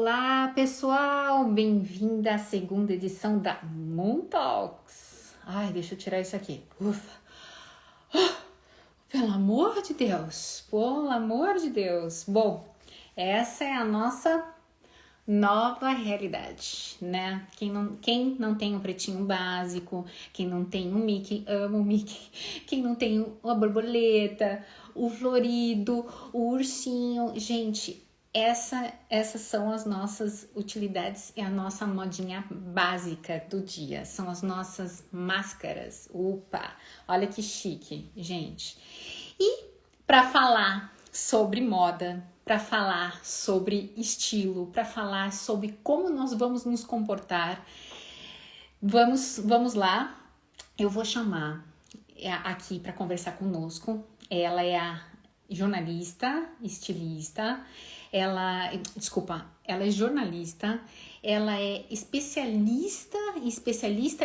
Olá, pessoal! Bem-vinda à segunda edição da Moon Talks. Ai, deixa eu tirar isso aqui. Ufa! Pelo amor de Deus! Pelo amor de Deus! Bom, essa é a nossa nova realidade, né? Quem não tem um pretinho básico, quem não tem um Mickey, ama o Mickey. Quem não tem a borboleta, o florido, o ursinho. Gente, essas são as nossas utilidades e a nossa modinha básica do dia. São as nossas máscaras. Opa, olha que chique, gente. E para falar sobre moda, para falar sobre estilo, para falar sobre como nós vamos nos comportar, vamos lá. Eu vou chamar aqui para conversar conosco. Ela é a jornalista, estilista. Ela é jornalista, ela é especialista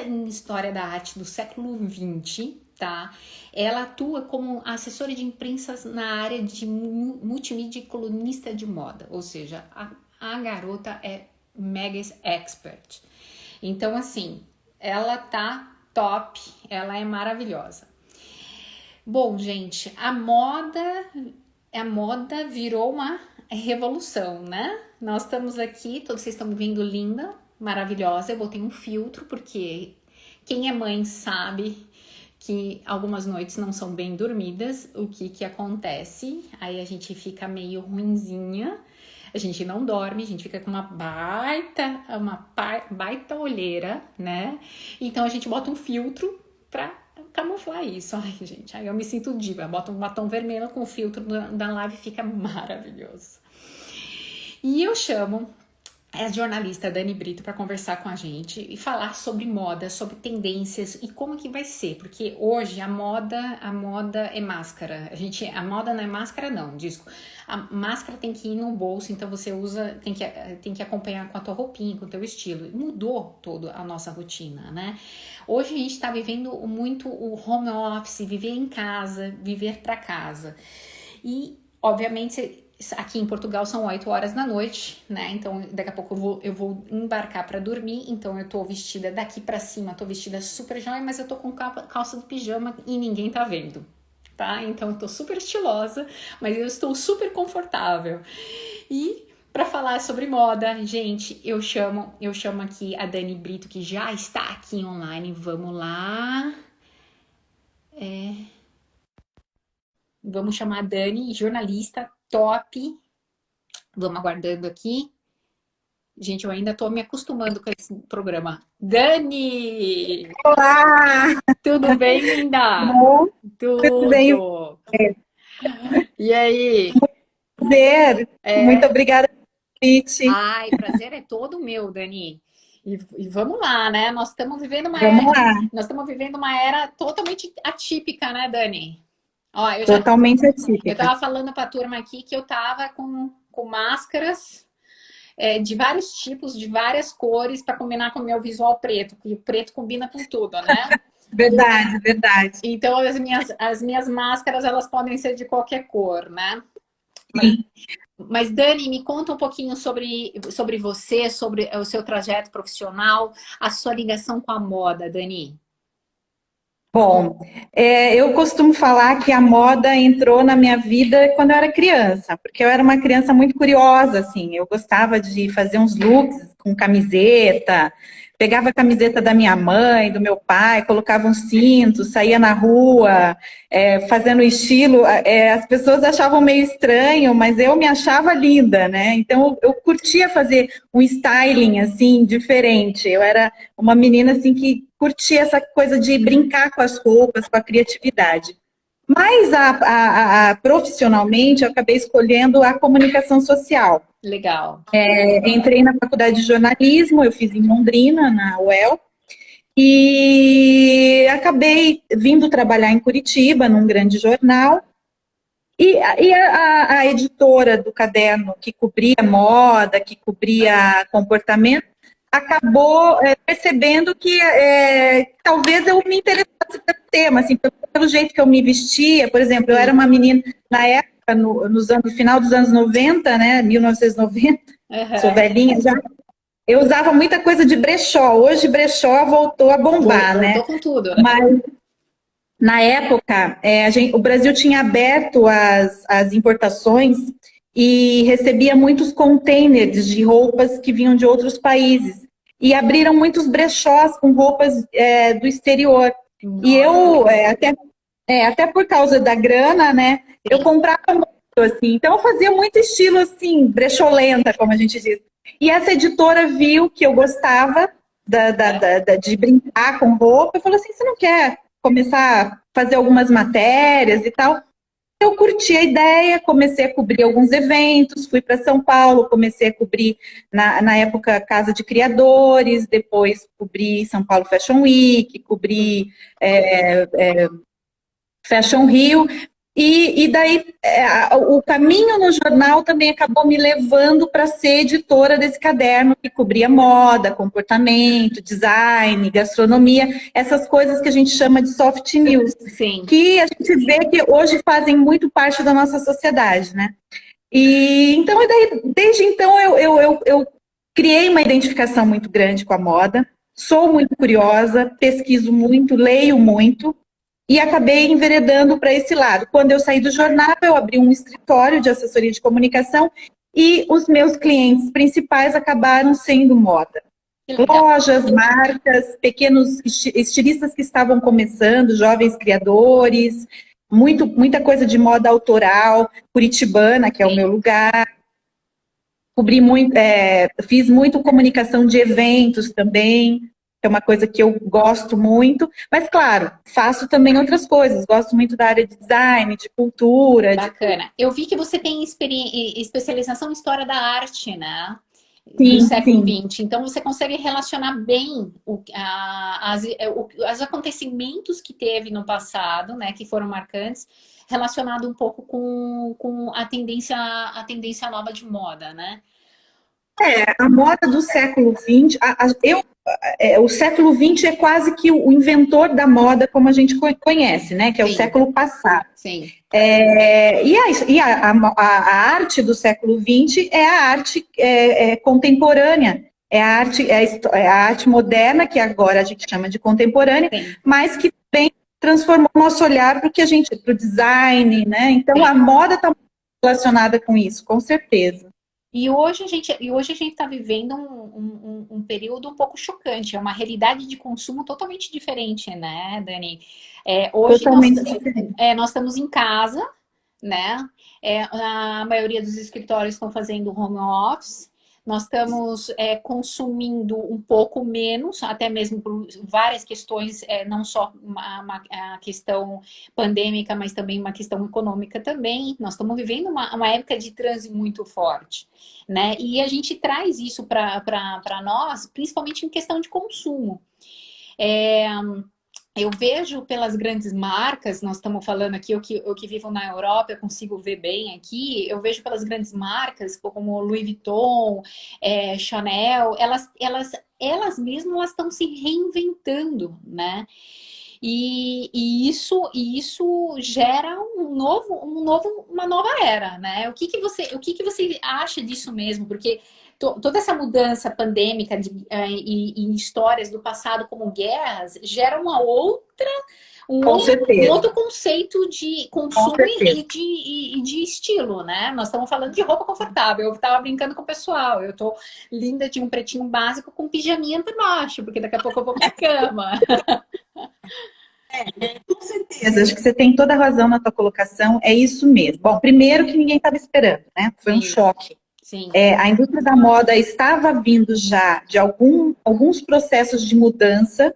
em história da arte do século XX, tá? Ela atua como assessora de imprensa na área de multimídia e colunista de moda, ou seja, a garota é mega expert. Então, assim, ela tá top, ela é maravilhosa. Bom, gente, a moda virou uma revolução, né? Nós estamos aqui, todos vocês estão me vendo linda, maravilhosa. Eu botei um filtro porque quem é mãe sabe que algumas noites não são bem dormidas. O que acontece? Aí a gente fica meio ruinzinha, a gente não dorme, a gente fica com uma baita olheira, né? Então a gente bota um filtro pra camuflar isso. Ai, gente, aí eu me sinto diva. Bota um batom vermelho com o filtro da live, fica maravilhoso. E eu chamo a jornalista Dani Brito para conversar com a gente e falar sobre moda, sobre tendências e como que vai ser, porque hoje a moda é máscara. A moda não é máscara não, disco. A máscara tem que ir no bolso, então você usa, tem que acompanhar com a tua roupinha, com o teu estilo. Mudou toda a nossa rotina, né? Hoje a gente está vivendo muito o home office, viver em casa, viver para casa. E, obviamente, aqui em Portugal são 8 horas da noite, né? Então daqui a pouco eu vou embarcar para dormir. Então eu tô vestida daqui para cima, tô vestida super jóia, mas eu tô com calça do pijama e ninguém tá vendo, tá? Então eu tô super estilosa, mas eu estou super confortável. E para falar sobre moda, gente, eu chamo aqui a Dani Brito, que já está aqui online. Vamos lá. Vamos chamar a Dani, jornalista top. Vamos aguardando aqui. Gente, eu ainda tô me acostumando com esse programa. Dani! Olá! Tudo bem, linda? Bom, tudo bem? Tudo! E aí? Prazer. Muito obrigada pelo convite. Ai, prazer é todo meu, Dani. E vamos lá, né? Vamos lá. Nós estamos vivendo uma era totalmente atípica, né, Dani? Ó, Totalmente eu atípica. tava falando pra turma aqui que eu tava com máscaras de vários tipos, de várias cores, para combinar com o meu visual preto, que o preto combina com tudo, né? Verdade, verdade. Então, as minhas máscaras, elas podem ser de qualquer cor, né? Sim. Mas Dani, me conta um pouquinho sobre você, sobre o seu trajeto profissional, a sua ligação com a moda, Dani. Bom, eu costumo falar que a moda entrou na minha vida quando eu era criança, porque eu era uma criança muito curiosa, assim. Eu gostava de fazer uns looks com camiseta, pegava a camiseta da minha mãe, do meu pai, colocava um cinto, saía na rua, fazendo estilo. As pessoas achavam meio estranho, mas eu me achava linda, né? Então eu curtia fazer um styling assim diferente. Eu era uma menina assim que curtia essa coisa de brincar com as roupas, com a criatividade. Mas profissionalmente eu acabei escolhendo a comunicação social. Legal. Entrei na faculdade de jornalismo, eu fiz em Londrina, na UEL, e acabei vindo trabalhar em Curitiba, num grande jornal. A editora do caderno que cobria moda, que cobria comportamento, acabou percebendo que talvez eu me interessasse pelo tema, assim, pelo jeito que eu me vestia. Por exemplo, eu era uma menina, na época, época, no final dos anos 90, né, 1990, sou velhinha já, eu usava muita coisa de brechó. Hoje brechó voltou a bombar, né? Voltou com tudo, né? Mas na época, o Brasil tinha aberto as importações e recebia muitos containers de roupas que vinham de outros países. E abriram muitos brechós com roupas do exterior. Nossa. E eu, até por causa da grana, né, eu comprava muito, assim. Então, eu fazia muito estilo, assim, brecholenta, como a gente diz. E essa editora viu que eu gostava de brincar com roupa e falou assim, você não quer começar a fazer algumas matérias e tal? Eu curti a ideia, comecei a cobrir alguns eventos, fui para São Paulo, comecei a cobrir, na época, Casa de Criadores, depois cobri São Paulo Fashion Week, cobri Fashion Rio, e daí o caminho no jornal também acabou me levando para ser editora desse caderno que cobria moda, comportamento, design, gastronomia, essas coisas que a gente chama de soft news. Sim. Que a gente vê que hoje fazem muito parte da nossa sociedade, né? E então, desde então, eu criei uma identificação muito grande com a moda, sou muito curiosa, pesquiso muito, leio muito, e acabei enveredando para esse lado. Quando eu saí do jornal, eu abri um escritório de assessoria de comunicação e os meus clientes principais acabaram sendo moda. Lojas, marcas, pequenos estilistas que estavam começando, jovens criadores, muita coisa de moda autoral, curitibana, que é o meu lugar. Cobri muito, fiz muito comunicação de eventos também, que é uma coisa que eu gosto muito, mas claro, faço também outras coisas, gosto muito da área de design, de cultura. Bacana. Eu vi que você tem especialização em História da Arte, né? Sim, do século sim. XX. Então, você consegue relacionar bem os acontecimentos que teve no passado, né, que foram marcantes, relacionado um pouco com a tendência nova de moda, né? A moda do século XX, o século XX é quase que o inventor da moda como a gente conhece, né? Que é o século passado. Sim. A arte do século XX é a arte contemporânea, é a arte moderna, que agora a gente chama de contemporânea, mas que também transformou nosso olhar para o design, né? Então a moda está relacionada com isso, com certeza. E hoje a gente está vivendo um período um pouco chocante, é uma realidade de consumo totalmente diferente, né, Dani? Hoje nós estamos em casa, né? A maioria dos escritórios estão fazendo home office. Nós estamos consumindo um pouco menos, até mesmo por várias questões, não só a questão pandêmica, mas também uma questão econômica também. Nós estamos vivendo uma época de transe muito forte, né? E a gente traz isso para nós, principalmente em questão de consumo. Eu vejo pelas grandes marcas, nós estamos falando aqui, eu que vivo na Europa, eu consigo ver bem aqui, eu vejo pelas grandes marcas, como Louis Vuitton, Chanel, elas mesmas estão se reinventando, né? E isso gera uma nova era, né? O que que você acha disso mesmo? Porque toda essa mudança pandêmica e histórias do passado como guerras gera um outro conceito de consumo e de estilo, né? Nós estamos falando de roupa confortável. Eu estava brincando com o pessoal. Eu tô linda de um pretinho básico com pijaminha por baixo, porque daqui a pouco eu vou pra cama. Com certeza, acho que você tem toda a razão na tua colocação, é isso mesmo. Bom, primeiro que ninguém estava esperando, né? Foi um choque. Sim. A indústria da moda estava vindo já de alguns processos de mudança,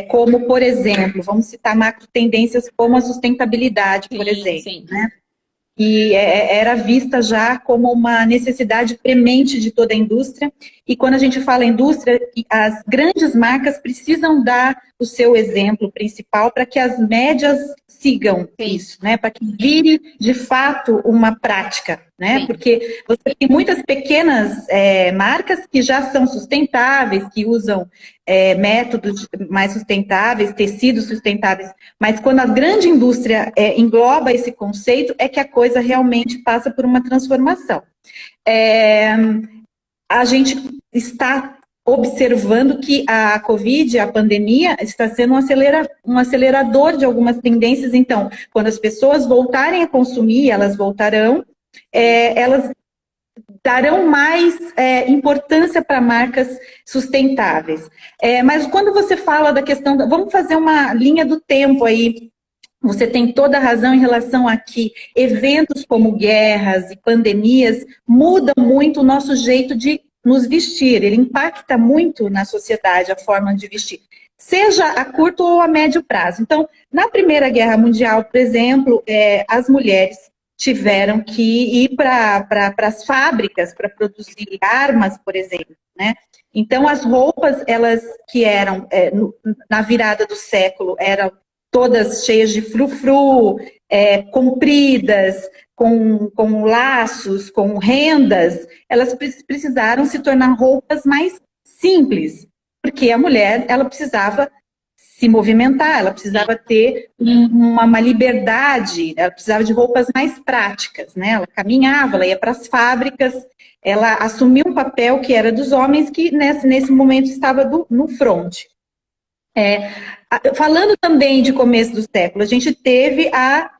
como, por exemplo, vamos citar macro tendências como a sustentabilidade, por exemplo, né? E era vista já como uma necessidade premente de toda a indústria. E quando a gente fala indústria, as grandes marcas precisam dar o seu exemplo principal para que as médias sigam isso, né? Para que vire, de fato, uma prática. né? Sim. Porque você tem muitas pequenas marcas que já são sustentáveis, que usam métodos mais sustentáveis, tecidos sustentáveis, mas quando a grande indústria engloba esse conceito, é que a coisa realmente passa por uma transformação. A gente está observando que a Covid, a pandemia, está sendo um acelerador de algumas tendências. Então, quando as pessoas voltarem a consumir, elas voltarão, elas darão mais importância para marcas sustentáveis. Mas quando você fala da questão, vamos fazer uma linha do tempo aí. Você tem toda a razão em relação a que eventos como guerras e pandemias mudam muito o nosso jeito de nos vestir. Ele impacta muito na sociedade a forma de vestir, seja a curto ou a médio prazo. Então, na Primeira Guerra Mundial, por exemplo, as mulheres tiveram que ir para as fábricas para produzir armas, por exemplo, né? Então, as roupas, elas que eram, na virada do século, eram todas cheias de frufru, compridas, com laços, com rendas, elas precisaram se tornar roupas mais simples, porque a mulher, ela precisava se movimentar, ela precisava ter uma liberdade, ela precisava de roupas mais práticas, né? Ela caminhava, ela ia para as fábricas, ela assumiu um papel que era dos homens, que nesse momento estava no front. Falando também de começo do século, a gente teve a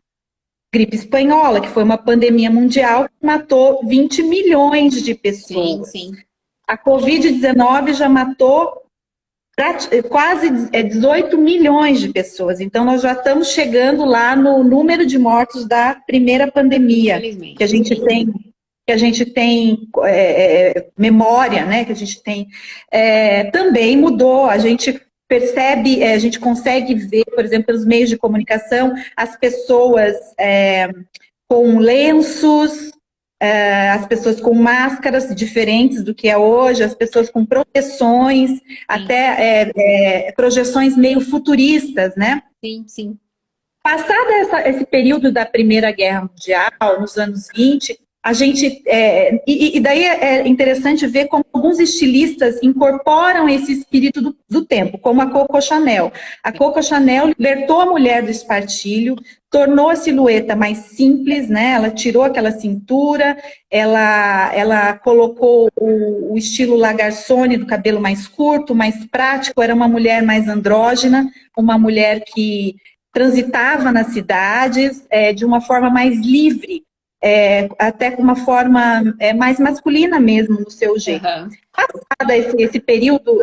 gripe espanhola, que foi uma pandemia mundial que matou 20 milhões de pessoas. Sim, sim. A Covid-19 já matou quase 18 milhões de pessoas. Então, nós já estamos chegando lá no número de mortos da primeira pandemia que a gente tem memória, né? Que a gente tem. Também mudou, a gente percebe, a gente consegue ver, por exemplo, pelos meios de comunicação, as pessoas com lenços, as pessoas com máscaras diferentes do que é hoje, as pessoas com proteções, sim, até projeções meio futuristas, né? Sim, sim. Passado esse período da Primeira Guerra Mundial, nos anos 20, a gente... e daí é interessante ver como alguns estilistas incorporam esse espírito do tempo, como a Coco Chanel. A Coco Chanel libertou a mulher do espartilho, tornou a silhueta mais simples, né? Ela tirou aquela cintura, ela colocou o estilo La Garçonne, do cabelo mais curto, mais prático, era uma mulher mais andrógena, uma mulher que transitava nas cidades de uma forma mais livre, até com uma forma mais masculina mesmo no seu jeito. Uhum. Passado esse período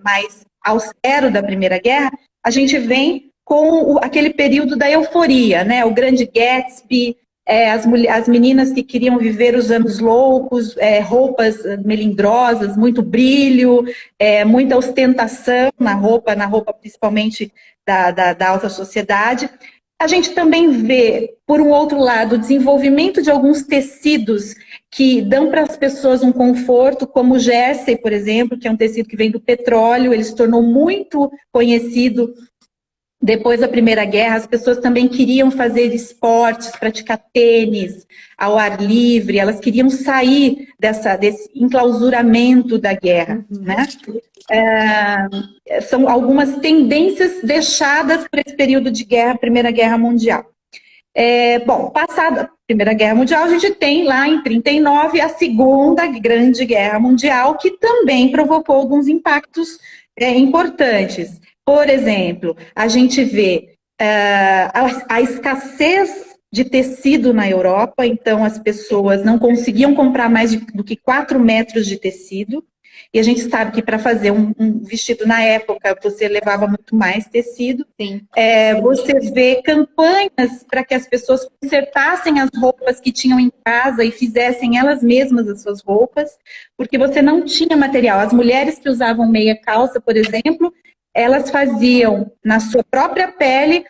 mais austero da Primeira Guerra, a gente vem com aquele período da euforia, né? O Grande Gatsby, as meninas que queriam viver os anos loucos, roupas melindrosas, muito brilho, muita ostentação na roupa principalmente da alta sociedade. A gente também vê, por um outro lado, o desenvolvimento de alguns tecidos que dão para as pessoas um conforto, como o jersey, por exemplo, que é um tecido que vem do petróleo, ele se tornou muito conhecido depois da Primeira Guerra. As pessoas também queriam fazer esportes, praticar tênis ao ar livre, elas queriam sair desse enclausuramento da guerra, né? São algumas tendências deixadas por esse período de guerra, Primeira Guerra Mundial. Bom, passada a Primeira Guerra Mundial, a gente tem lá em 1939 a Segunda Grande Guerra Mundial, que também provocou alguns impactos importantes. Por exemplo, a gente vê a escassez de tecido na Europa, então as pessoas não conseguiam comprar mais do que 4 metros de tecido, e a gente sabe que para fazer um vestido na época, você levava muito mais tecido. Sim. Você vê campanhas para que as pessoas consertassem as roupas que tinham em casa e fizessem elas mesmas as suas roupas, porque você não tinha material. As mulheres que usavam meia calça, por exemplo, elas faziam na sua própria pele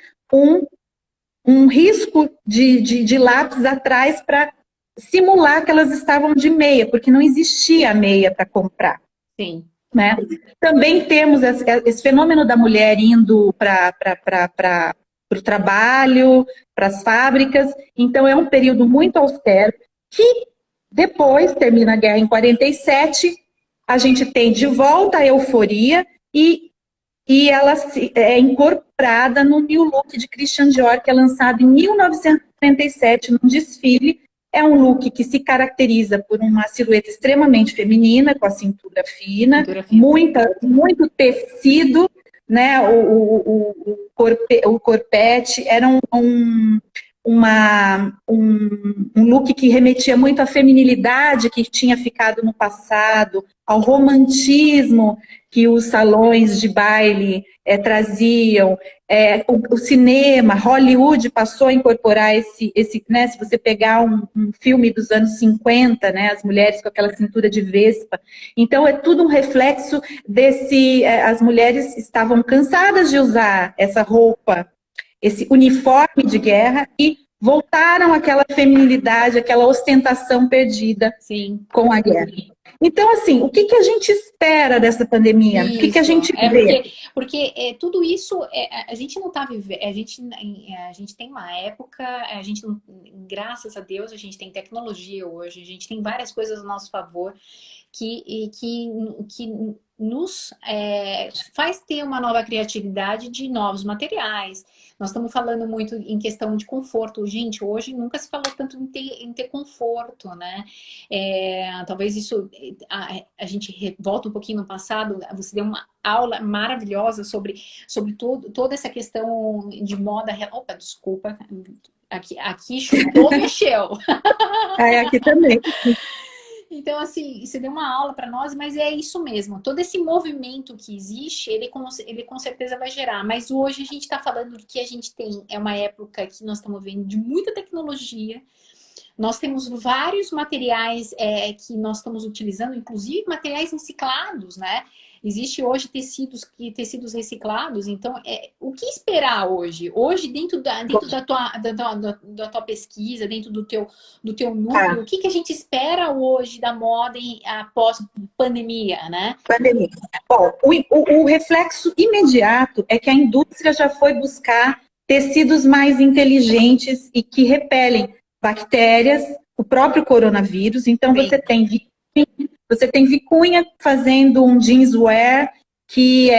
um risco de lápis atrás para simular que elas estavam de meia, porque não existia meia para comprar. Sim. Né? Também temos esse fenômeno da mulher indo para o trabalho, para as fábricas. Então, é um período muito austero Depois, termina a guerra em 47, a gente tem de volta a euforia e ela é incorporada no New Look de Christian Dior, que é lançado em 1937, num desfile. É um look que se caracteriza por uma silhueta extremamente feminina, com a cintura fina, muito tecido, né? O corpete era um look que remetia muito à feminilidade que tinha ficado no passado, ao romantismo que os salões de baile traziam. O cinema, Hollywood passou a incorporar né, se você pegar um filme dos anos 50, né, as mulheres com aquela cintura de vespa. Então, é tudo um reflexo as mulheres estavam cansadas de usar essa roupa, esse uniforme de guerra, e voltaram àquela feminilidade, aquela ostentação perdida. Sim. Com a guerra. Então, assim, o que a gente espera dessa pandemia? Isso. O que a gente vê? Porque tudo isso, a gente não está vivendo, a gente tem uma época, a gente não, graças a Deus, a gente tem tecnologia hoje, a gente tem várias coisas a nosso favor que nos faz ter uma nova criatividade de novos materiais. Nós estamos falando muito em questão de conforto. Gente, hoje nunca se falou tanto em ter conforto, né? Talvez isso, a gente volta um pouquinho no passado, você deu uma aula maravilhosa sobre toda essa questão de moda. Opa, desculpa, aqui chutou, mexeu. Aqui também. Então, assim, você deu uma aula para nós, mas é isso mesmo. Todo esse movimento que existe, ele com certeza vai gerar. Mas hoje a gente está falando de que a gente tem, é uma época que nós estamos vendo de muita tecnologia. Nós temos vários materiais que nós estamos utilizando, inclusive materiais reciclados, né? Existe hoje tecidos reciclados, então o que esperar hoje? Hoje, dentro da tua pesquisa, dentro do teu núcleo, o que a gente espera hoje da moda após pandemia, né? Pandemia. Bom, o reflexo imediato é que a indústria já foi buscar tecidos mais inteligentes e que repelem bactérias, o próprio coronavírus. Então, você tem Vicunha fazendo um jeanswear que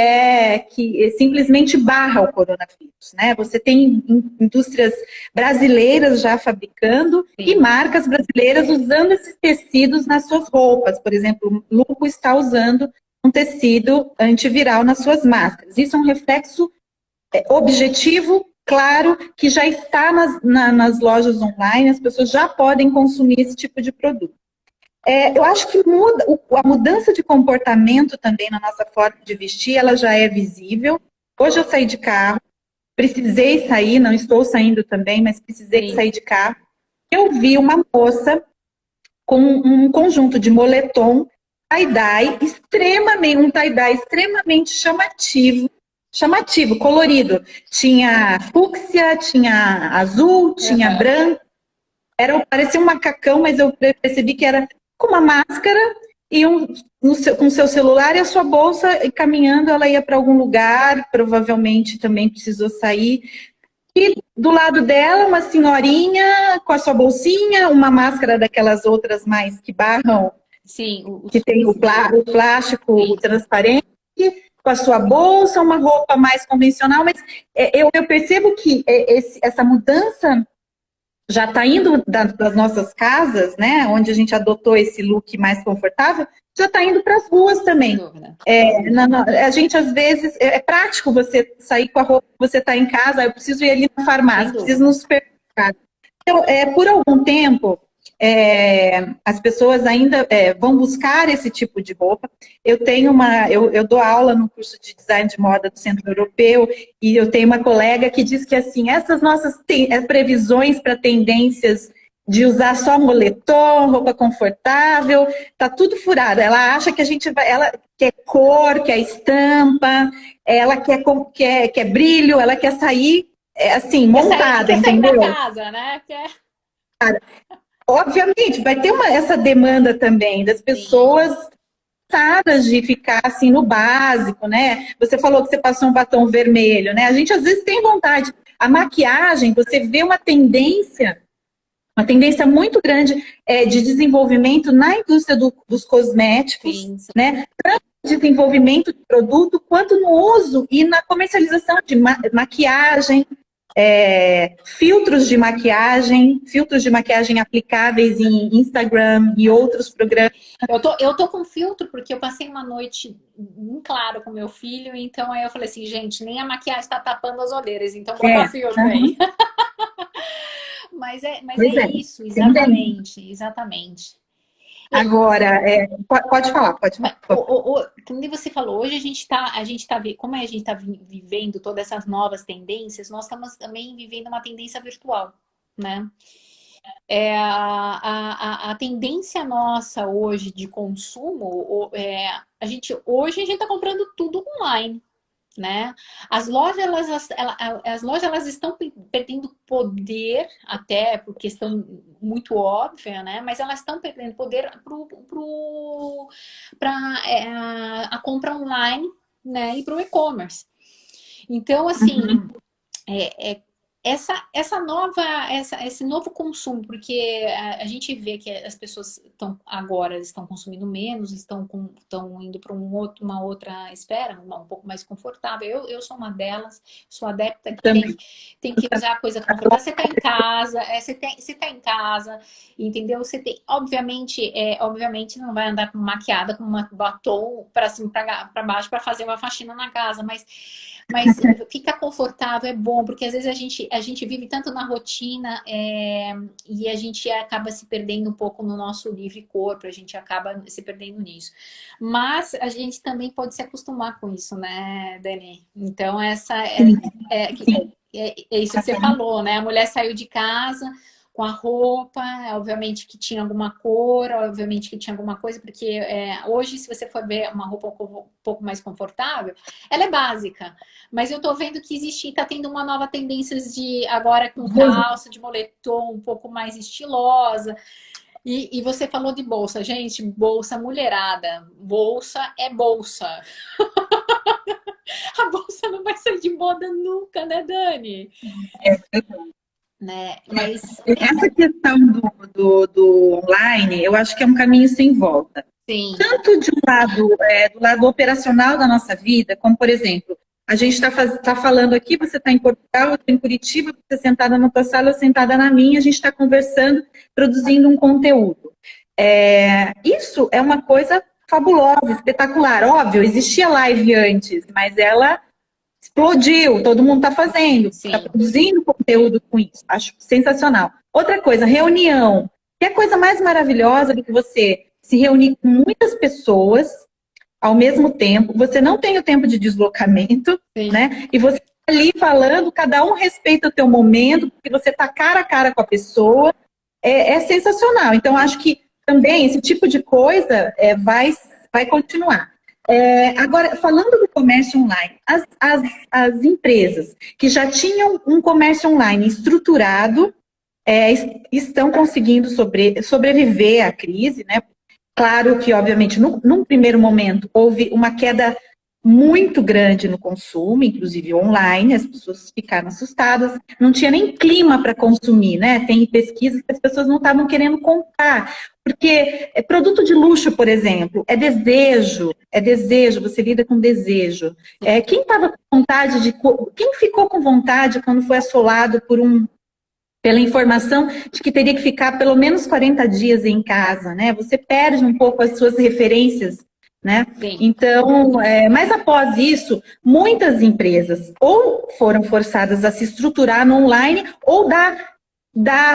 simplesmente barra o coronavírus, né? Você tem indústrias brasileiras já fabricando e marcas brasileiras usando esses tecidos nas suas roupas. Por exemplo, o Lupo está usando um tecido antiviral nas suas máscaras. Isso é um reflexo objetivo, claro, que já está nas lojas online, as pessoas já podem consumir esse tipo de produto. Eu acho que a mudança de comportamento também na nossa forma de vestir, ela já é visível. Hoje eu saí de carro, precisei sair, não estou saindo também, mas precisei sair de carro. Eu vi uma moça com um conjunto de moletom, tie-dye, extremamente chamativo, colorido. Tinha fúcsia, tinha azul, tinha branco. Parecia um macacão, mas eu percebi que era com uma máscara e com seu celular e a sua bolsa, e caminhando ela ia para algum lugar, provavelmente também precisou sair. E do lado dela, uma senhorinha com a sua bolsinha, uma máscara daquelas outras mais que barram, que tem o plástico transparente, com a sua bolsa, uma roupa mais convencional, mas eu percebo que essa mudança já está indo das nossas casas, né, onde a gente adotou esse look mais confortável, já está indo para as ruas também. A gente, às vezes, é prático você sair com a roupa que você está em casa, eu preciso ir ali na farmácia, preciso ir no supermercado. Então, por algum tempo, as pessoas ainda vão buscar esse tipo de roupa. Eu dou aula no curso de design de moda do Centro Europeu e eu tenho uma colega que diz que assim, essas nossas previsões para tendências de usar só moletom, roupa confortável, tá tudo furado. Ela acha que ela quer cor, quer estampa, ela quer brilho, ela quer sair assim, montada, entendeu? Quer sair da casa, né? Obviamente, vai ter essa demanda também das pessoas cansadas de ficar assim no básico, né? Você falou que você passou um batom vermelho, né? A gente às vezes tem vontade. A maquiagem, você vê uma tendência uma tendência muito grande de desenvolvimento na indústria dos cosméticos, Sim, sim. né? Tanto no desenvolvimento do produto, quanto no uso e na comercialização de maquiagem, filtros de maquiagem aplicáveis em Instagram e outros programas. Eu tô com filtro porque eu passei uma noite em claro com meu filho, então aí eu falei assim, gente, nem a maquiagem tá tapando as olheiras, então bota filtro aí. Mas Pois é isso, também. exatamente. Agora, pode falar, pode Mas, falar. como você falou, hoje como a gente está vivendo todas essas novas tendências, nós estamos também vivendo uma tendência virtual, né? A tendência nossa hoje de consumo, hoje a gente está comprando tudo online, né? As lojas elas estão perdendo poder, até por questão muito óbvia, né? Mas elas estão perdendo poder para a compra online, né? E para o e-commerce. Então, assim, esse novo consumo, porque a gente vê que as pessoas estão consumindo menos, estão indo para uma outra esfera, um pouco mais confortável. Eu sou uma delas, sou adepta que tem que usar coisa confortável. Você está em casa, você tá em casa, entendeu? Você tem, obviamente não vai andar maquiada com uma batom para cima, para baixo, para fazer uma faxina na casa, mas fica confortável, é bom, porque às vezes a gente vive tanto na rotina e a gente acaba se perdendo um pouco no nosso livre corpo, a gente acaba se perdendo nisso. Mas a gente também pode se acostumar com isso, né, Dani? Então, essa é isso que você falou, né? A mulher saiu de casa com a roupa, obviamente que tinha alguma cor, obviamente que tinha alguma coisa, porque hoje, se você for ver uma roupa um pouco mais confortável, ela é básica. Mas eu tô vendo que tá tendo uma nova tendência de agora com calça, de moletom um pouco mais estilosa. E você falou de bolsa. Gente, bolsa mulherada. Bolsa é bolsa. A bolsa não vai sair de moda nunca, né, Dani? Né? Mas essa questão do online, eu acho que é um caminho sem volta. sim. Tanto de do lado operacional da nossa vida, como, por exemplo, a gente está falando aqui, você está em Portugal, eu estou em Curitiba, você sentada na tua sala, eu sentada na minha, a gente está conversando, produzindo um conteúdo. Isso é uma coisa fabulosa, espetacular. Óbvio, existia live antes, mas ela explodiu, todo mundo está fazendo, está produzindo conteúdo com isso. Acho sensacional. Outra coisa, reunião. Que é a coisa mais maravilhosa do que você se reunir com muitas pessoas ao mesmo tempo. Você não tem o tempo de deslocamento, né? E você está ali falando, cada um respeita o teu momento, porque você está cara a cara com a pessoa. É sensacional. Então, acho que também esse tipo de coisa vai continuar. Agora, falando do comércio online, as empresas que já tinham um comércio online estruturado estão conseguindo sobreviver à crise, né? Claro que, obviamente, num primeiro momento, houve uma queda muito grande no consumo, inclusive online, as pessoas ficaram assustadas, não tinha nem clima para consumir, né? Tem pesquisas que as pessoas não estavam querendo comprar, porque produto de luxo, por exemplo, é desejo, você lida com desejo. Quem estava com vontade quem ficou com vontade quando foi assolado pela informação de que teria que ficar pelo menos 40 dias em casa, né? Você perde um pouco as suas referências, né? Então, mas após isso, muitas empresas ou foram forçadas a se estruturar no online ou dar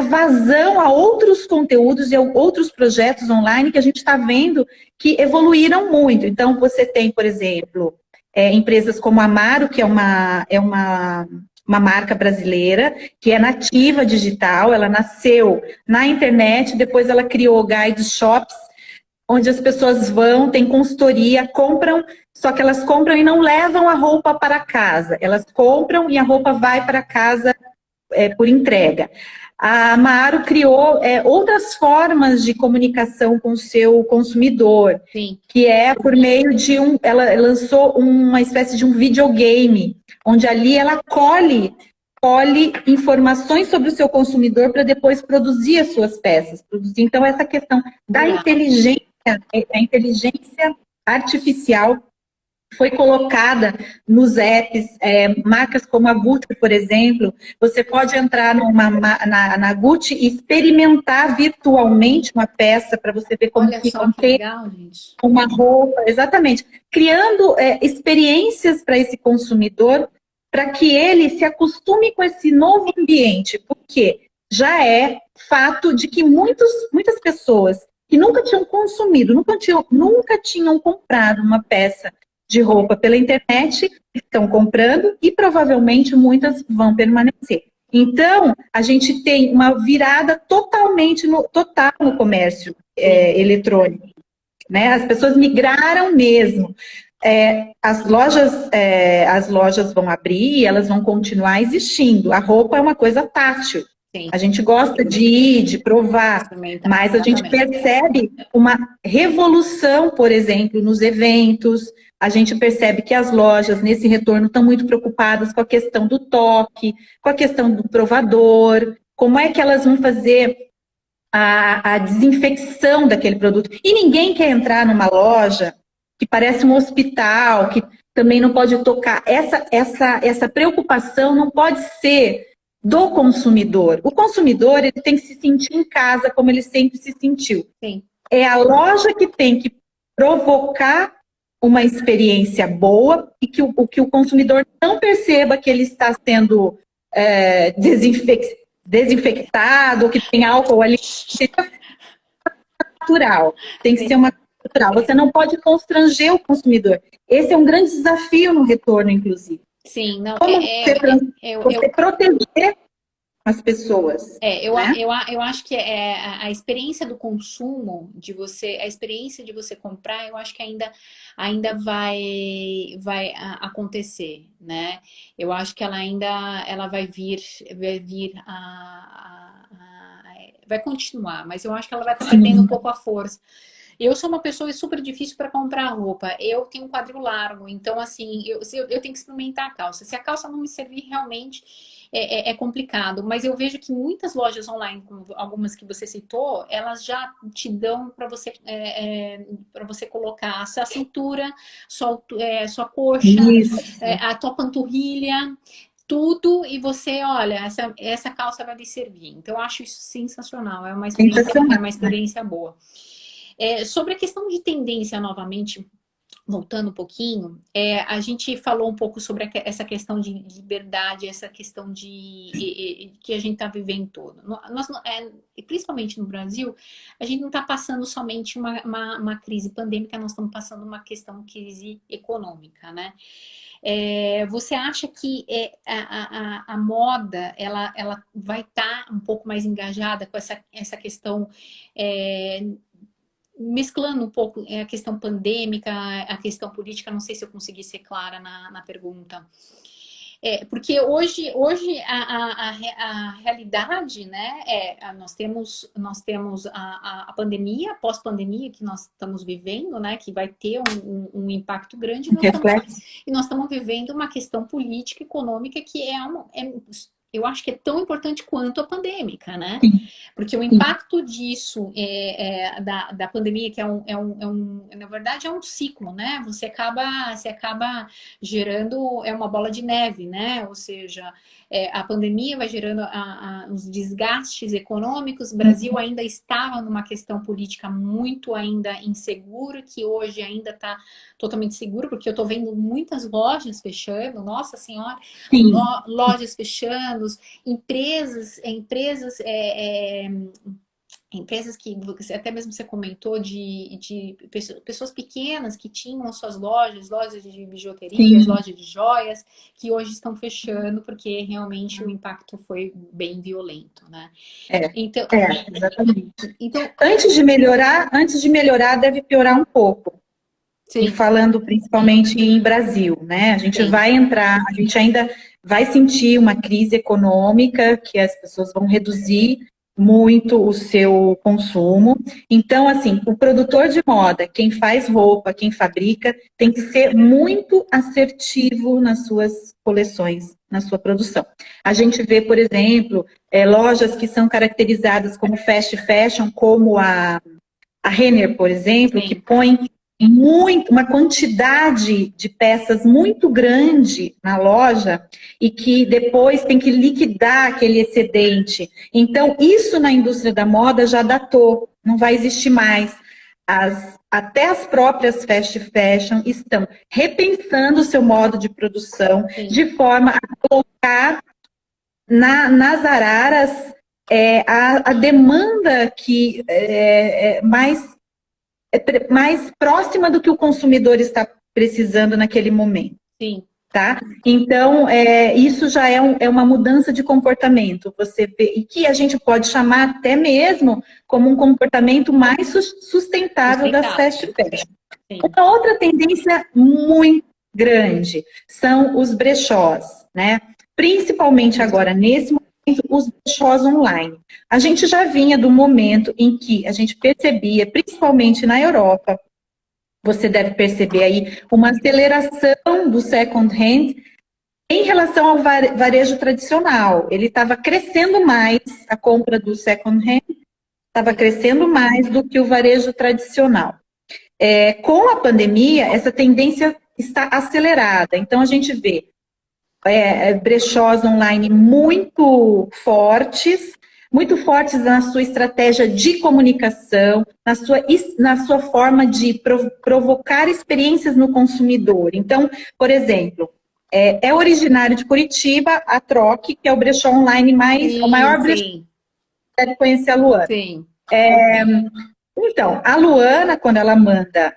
vazão a outros conteúdos e a outros projetos online que a gente está vendo que evoluíram muito. Então, você tem, por exemplo, empresas como a Amaro, que é uma marca brasileira, que é nativa digital, ela nasceu na internet, depois ela criou guide shops, onde as pessoas vão, tem consultoria, compram, só que elas compram e não levam a roupa para casa, elas compram e a roupa vai para casa por entrega. A Amaro criou outras formas de comunicação com o seu consumidor, que é por meio de ela lançou uma espécie de um videogame, onde ali ela colhe colhe informações sobre o seu consumidor para depois produzir as suas peças. Então, essa questão da inteligência, a inteligência artificial foi colocada nos apps, marcas como a Gucci, por exemplo, você pode entrar na Gucci e experimentar virtualmente uma peça para você ver como fica um tênis, uma roupa, exatamente, criando experiências para esse consumidor, para que ele se acostume com esse novo ambiente, porque já é fato de que muitas pessoas que nunca tinham consumido, nunca tinham comprado uma peça de roupa pela internet, estão comprando e provavelmente muitas vão permanecer. Então, a gente tem uma virada total no comércio eletrônico, né? As pessoas migraram mesmo. As lojas vão abrir e elas vão continuar existindo. A roupa é uma coisa tátil. Sim. A gente gosta de ir, de provar, mas a gente percebe uma revolução, por exemplo, nos eventos. A gente percebe que as lojas, nesse retorno, estão muito preocupadas com a questão do toque, com a questão do provador, como é que elas vão fazer a desinfecção daquele produto. E ninguém quer entrar numa loja que parece um hospital, que também não pode tocar. Essa preocupação não pode ser do consumidor. O consumidor, ele tem que se sentir em casa como ele sempre se sentiu. Sim. É a loja que tem que provocar uma experiência boa e que o consumidor não perceba que ele está sendo desinfectado, que tem álcool ali. Natural. Tem que ser uma natural. Você não pode constranger o consumidor. Esse é um grande desafio no retorno, inclusive. Sim, não. Como você proteger as pessoas. Eu acho que a experiência do consumo, a experiência de você comprar, eu acho que ainda vai acontecer, né? Eu acho que ela vai vir vai continuar, mas eu acho que ela vai estar perdendo um pouco a força. Eu sou uma pessoa super difícil para comprar roupa. Eu tenho um quadril largo, então assim, eu tenho que experimentar a calça. Se a calça não me servir realmente, é complicado. Mas eu vejo que muitas lojas online, como algumas que você citou, elas já te dão para você colocar a sua cintura, sua coxa, a tua panturrilha, tudo, e você, olha, essa calça vai lhe servir. Então, eu acho isso sensacional. É uma experiência boa. Sobre a questão de tendência, novamente, voltando um pouquinho, a gente falou um pouco sobre essa questão de liberdade, essa questão que a gente está vivendo todo. Principalmente no Brasil, a gente não está passando somente uma crise pandêmica, nós estamos passando uma crise econômica, né? Você acha que a moda ela vai estar um pouco mais engajada com essa questão, mesclando um pouco a questão pandêmica, a questão política? Não sei se eu consegui ser clara na pergunta. Porque hoje a realidade, né, nós temos a pandemia, a pós-pandemia que nós estamos vivendo, né, que vai ter um impacto grande, e nós estamos vivendo uma questão política, econômica, que eu acho que é tão importante quanto a pandêmica, né? Porque o impacto disso, da pandemia, que na verdade é um ciclo, né? Você acaba gerando, uma bola de neve, né? Ou seja, a pandemia vai gerando os desgastes econômicos. O Brasil ainda estava numa questão política muito ainda insegura, que hoje ainda está totalmente seguro, porque eu estou vendo muitas lojas fechando, nossa senhora, lojas fechando, empresas que até mesmo você comentou de pessoas pequenas que tinham suas lojas de bijuterias, lojas de joias, que hoje estão fechando porque realmente o impacto foi bem violento, né? Então, exatamente. Então, antes de melhorar, deve piorar um pouco. Sim. E falando principalmente em Brasil, né? A gente a gente ainda vai sentir uma crise econômica, que as pessoas vão reduzir, muito o seu consumo. Então, assim, o produtor de moda, quem faz roupa, quem fabrica, tem que ser muito assertivo nas suas coleções, na sua produção. A gente vê, por exemplo, lojas que são caracterizadas como fast fashion, como a Renner, por exemplo, Sim. que põe uma quantidade de peças muito grande na loja e que depois tem que liquidar aquele excedente. Então, isso na indústria da moda já datou, não vai existir mais. Até as próprias fast fashion estão repensando o seu modo de produção, Sim. de forma a colocar nas araras a demanda que é mais próxima do que o consumidor está precisando naquele momento. Sim. Tá? Então, isso já é uma mudança de comportamento. Você vê, e que a gente pode chamar até mesmo como um comportamento mais sustentável das fast fashion. Sim. Uma outra tendência muito grande são os brechós, né? Principalmente agora, nesse momento, os brechós online. A gente já vinha do momento em que a gente percebia, principalmente na Europa, você deve perceber aí uma aceleração do second hand em relação ao varejo tradicional. Ele estava crescendo mais, a compra do second hand estava crescendo mais do que o varejo tradicional. Com a pandemia, essa tendência está acelerada. Então, a gente vê brechós online muito fortes na sua estratégia de comunicação, na sua forma de provocar experiências no consumidor. Então, por exemplo, é originário de Curitiba, a Troc, que é o brechó online o maior brechó. Deve conhecer a Luana. Sim. Então, a Luana, quando ela manda,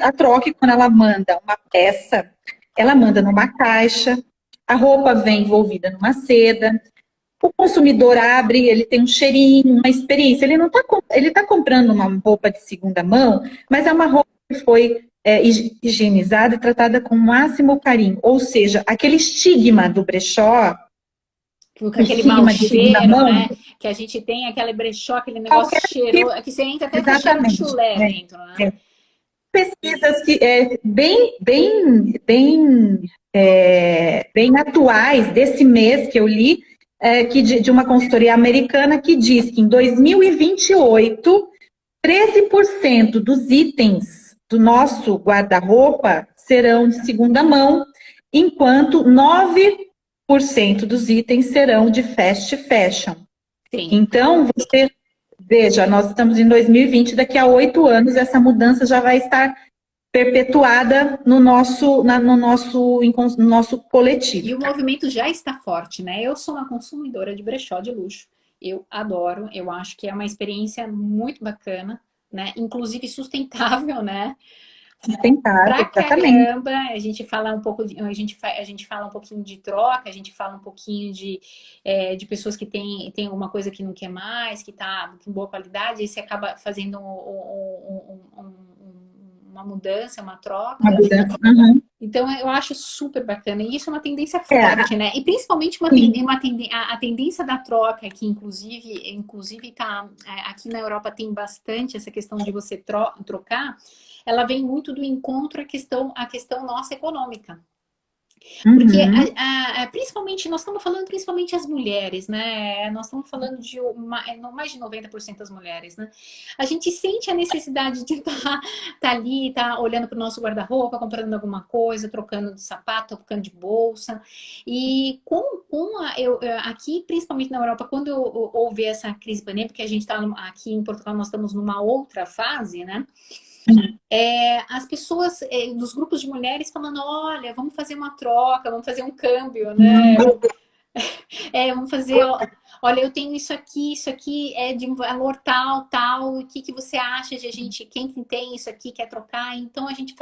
a Troc, quando ela manda uma peça, ela manda numa caixa, a roupa vem envolvida numa seda, o consumidor abre, ele tem um cheirinho, uma experiência. Ele está comprando uma roupa de segunda mão, mas é uma roupa que foi higienizada e tratada com o máximo carinho. Ou seja, aquele estigma do brechó, aquele mau cheiro, né? Que a gente tem aquele brechó, aquele negócio cheiroso, que você entra até com cheiro de chulé dentro, né? Pesquisas que bem atuais desse mês que eu li, de uma consultoria americana que diz que em 2028, 13% dos itens do nosso guarda-roupa serão de segunda mão, enquanto 9% dos itens serão de fast fashion. Sim. Então, você veja, nós estamos em 2020, daqui a 8 anos essa mudança já vai estar perpetuada no nosso coletivo. E o movimento já está forte, né? Eu sou uma consumidora de brechó de luxo. Eu adoro, eu acho que é uma experiência muito bacana, né? Inclusive sustentável, né? Sustentável, pra caramba, a gente fala um pouco, a gente fala um pouquinho de troca, a gente fala um pouquinho de pessoas que tem alguma coisa que não quer mais, que tá com boa qualidade, e você acaba fazendo uma mudança, uma troca. Uma mudança, uhum. Então, eu acho super bacana. E isso é uma tendência forte, né? E principalmente a tendência da troca, que inclusive tá, aqui na Europa tem bastante essa questão de você trocar, ela vem muito do encontro à questão nossa econômica. Porque, principalmente, nós estamos falando principalmente as mulheres, né? Nós estamos falando de mais de 90% das mulheres, né? A gente sente a necessidade de estar ali, tá olhando para o nosso guarda-roupa, comprando alguma coisa, trocando de sapato, trocando de bolsa. E aqui, principalmente na Europa, quando houve essa crise pandêmica, porque a gente está aqui em Portugal, nós estamos numa outra fase, né? As pessoas dos grupos de mulheres falando, olha, vamos fazer uma troca, vamos fazer um câmbio, né? Vamos fazer, olha, eu tenho isso aqui é de um valor tal, o que você acha de a gente, quem tem isso aqui quer trocar? Então a gente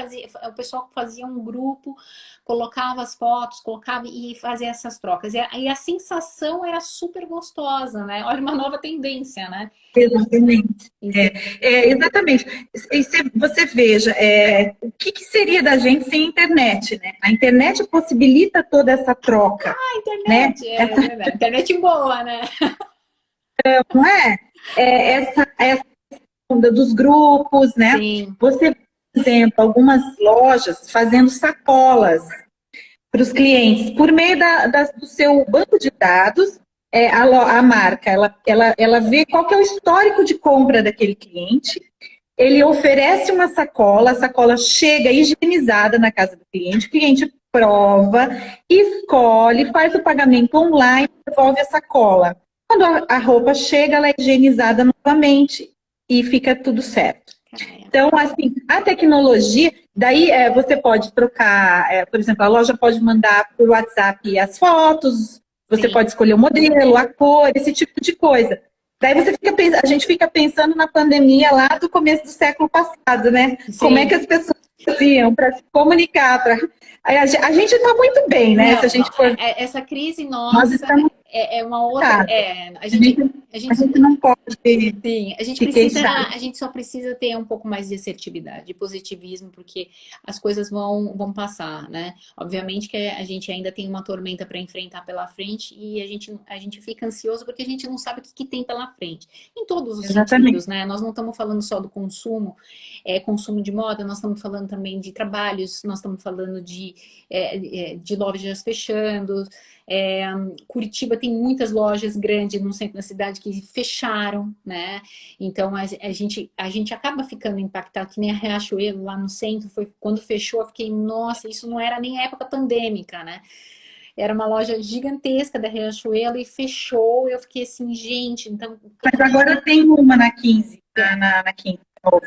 o pessoal fazia um grupo, colocava as fotos, colocava e fazia essas trocas. E a sensação era super gostosa, né? Olha, uma nova tendência, né? Exatamente. Exatamente. E você veja, o que seria da gente sem internet, né? A internet possibilita toda essa troca. A internet, né? internet boa, né? não é? Essa onda dos grupos, né? Sim. Você, por exemplo, algumas lojas fazendo sacolas para os clientes, por meio do seu banco de dados, a marca, ela vê qual que é o histórico de compra daquele cliente, ele oferece uma sacola, a sacola chega higienizada na casa do cliente, o cliente prova, escolhe, faz o pagamento online, devolve a sacola. Quando a roupa chega, ela é higienizada novamente e fica tudo certo. Então, assim, a tecnologia, daí você pode trocar, por exemplo, a loja pode mandar por WhatsApp as fotos, você Sim. pode escolher o modelo, a cor, esse tipo de coisa. Daí a gente fica pensando na pandemia lá do começo do século passado, né? Sim. Como é que as pessoas faziam para se comunicar? A gente está muito bem, né? Não, Se a gente for... essa crise Nós nossa estamos... é uma outra. A gente não pode... Sim, se queixar. a gente só precisa ter um pouco mais de assertividade, de positivismo, porque as coisas vão passar, né? Obviamente que a gente ainda tem uma tormenta para enfrentar pela frente e a gente fica ansioso porque a gente não sabe o que tem pela frente. Em todos os sentidos, né? Nós não estamos falando só do consumo, consumo de moda, nós estamos falando também de trabalhos, nós estamos falando de lojas fechando. Curitiba tem muitas lojas grandes no centro da cidade que fecharam, né? Então a gente acaba ficando impactado, que nem a Riachuelo lá no centro, foi quando fechou, eu fiquei, nossa, isso não era nem época pandêmica, né? Era uma loja gigantesca da Riachuelo e fechou, eu fiquei assim, gente, então... Mas agora tem uma na 15, na 15,